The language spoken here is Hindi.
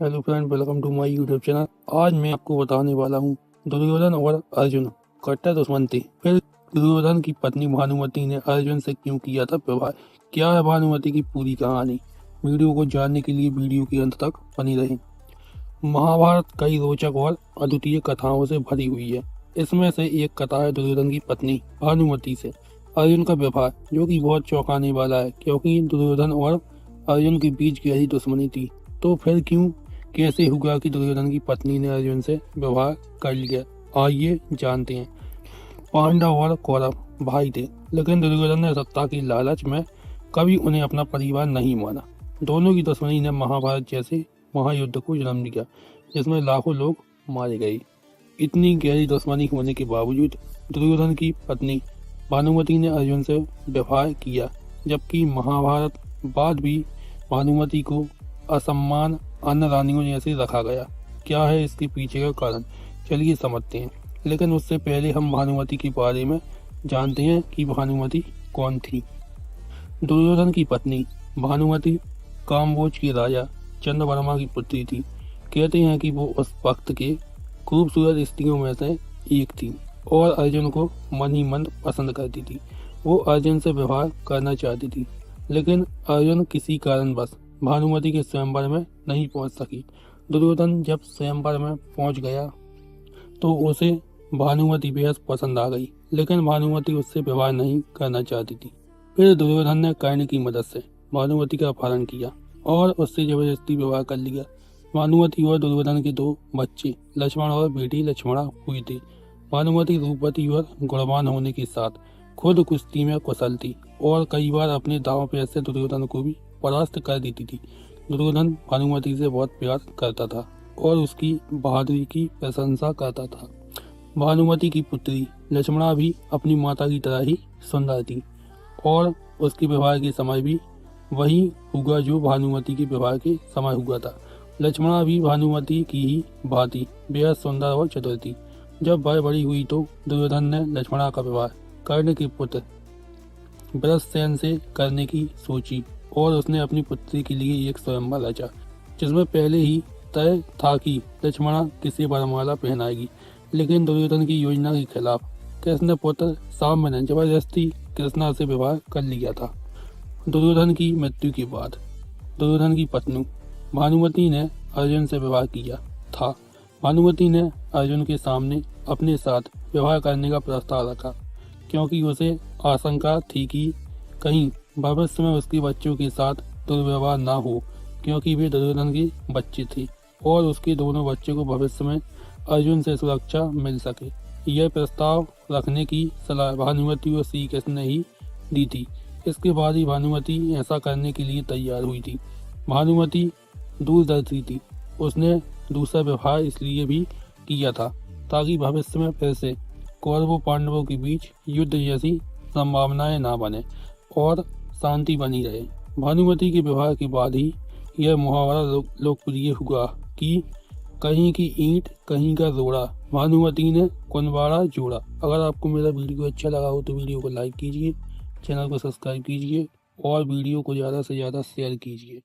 Hello friend, welcome to my YouTube channel. आज मैं आपको बताने वाला हूँ दुर्योधन और अर्जुन कट्टर दुश्मन थे। फिर दुर्योधन की पत्नी भानुमति ने अर्जुन से क्यों किया था विवाह। क्या है भानुमति की पूरी कहानी। वीडियो को जानने के लिए वीडियो के अंत तक बनी रहें। महाभारत कई रोचक और अद्वितीय कथाओं से भरी हुई है। इसमें से एक कथा है दुर्योधन की पत्नी भानुमति से अर्जुन का व्यवहार, जो कि बहुत चौंकाने वाला है, क्योंकि दुर्योधन और अर्जुन के बीच गहरी दुश्मनी थी। तो फिर क्यों कैसे हुआ कि दुर्योधन की पत्नी ने अर्जुन से व्यवहार कर लिया, आइए जानते हैं। पांडव और कौरव भाई थे, लेकिन दुर्योधन ने सत्ता की लालच में कभी उन्हें अपना परिवार नहीं माना। दोनों की दुश्मनी ने महाभारत जैसे महायुद्ध को जन्म दिया, जिसमें लाखों लोग मारे गए। इतनी गहरी दुश्मनी होने के बावजूद दुर्योधन की पत्नी भानुमति ने अर्जुन से व्यवहार किया, जबकि महाभारत बाद भी भानुमति को असम्मान अन्य रानियों जैसे रखा गया। क्या है इसके पीछे का कारण, चलिए समझते हैं। लेकिन उससे पहले हम भानुमति के बारे में जानते हैं कि भानुमति कौन थी। दुर्योधन की पत्नी भानुमति काम्बोज के राजा चंद्रवर्मा की पुत्री थी। कहते हैं कि वो उस वक्त के खूबसूरत स्त्रियों में से एक थी और अर्जुन को मन ही मन पसंद करती थी। वो अर्जुन से व्यवहार करना चाहती थी, लेकिन अर्जुन किसी कारणवश भानुमति के स्वयंवर में नहीं पहुंच सकी। दुर्योधन जब स्वयंवर में पहुंच गया तो उसे भानुमति बेहद पसंद आ गई, लेकिन भानुमति उससे व्यवहार नहीं करना चाहती थी। फिर दुर्योधन ने कर्ण की मदद से भानुमति का अपहरण किया और उससे जबरदस्ती विवाह कर लिया। भानुमति और दुर्योधन के दो बच्चे लक्ष्मण और बेटी लक्ष्मणा हुई थी। भानुमति रूपवती और गुणवान होने के साथ खुद कुश्ती में कुशल थी और कई बार अपने दांव पेच से दुर्योधन को भी परास्त कर देती थी। दुर्योधन भानुमति से बहुत प्यार करता था और उसकी बहादुरी की प्रशंसा करता था। भानुमति की पुत्री लक्ष्मणा भी अपनी माता की तरह ही सुंदर थी और उसके विवाह के समय भी वही हुआ जो भानुमति के विवाह के समय हुआ था। लक्ष्मणा भी भानुमति की ही भांति बेहद सुंदर और चतुर थी। जब वह बड़ी हुई तो दुर्योधन ने लक्ष्मणा का विवाह कर्ण के पुत्र वृषसेन से करने की सोची और उसने अपनी पुत्री के लिए एक स्वयंवर रचा, जिसमें पहले ही तय था कि लक्ष्मणा किसे वरमाला पहनाएगी। लेकिन दुर्योधन की योजना के खिलाफ कृष्ण पुत्र साम्ब ने जबरदस्ती कृष्णा से विवाह कर लिया था। दुर्योधन की मृत्यु के बाद दुर्योधन की पत्नी भानुमति ने अर्जुन से विवाह किया था। भानुमति ने अर्जुन के सामने अपने साथ विवाह करने का प्रस्ताव रखा, क्योंकि उसे आशंका थी कि कहीं भविष्य में उसके बच्चों के साथ दुर्व्यवहार ना हो, क्योंकि वे दुर्योधन के बच्चे थे और उसके दोनों बच्चों को भविष्य में अर्जुन से सुरक्षा मिल सके। यह प्रस्ताव रखने की सलाह भानुमति और श्री कृष्ण ने ही दी थी। इसके बाद ही भानुमति ऐसा करने के लिए तैयार हुई थी। भानुमति दूरदर्शी थी। उसने दूसरा व्यवहार इसलिए भी किया था ताकि भविष्य में फिर से कौरवों पांडवों के बीच युद्ध जैसी संभावनाएं ना बने और शांति बनी रहे। भानुमति के विवाह के बाद ही यह मुहावरा लोकप्रिय हुआ कि कहीं की ईंट कहीं का रोड़ा, भानुमति ने कुनवाड़ा जोड़ा। अगर आपको मेरा वीडियो अच्छा लगा हो तो वीडियो को लाइक कीजिए, चैनल को सब्सक्राइब कीजिए और वीडियो को ज़्यादा से ज़्यादा शेयर कीजिए।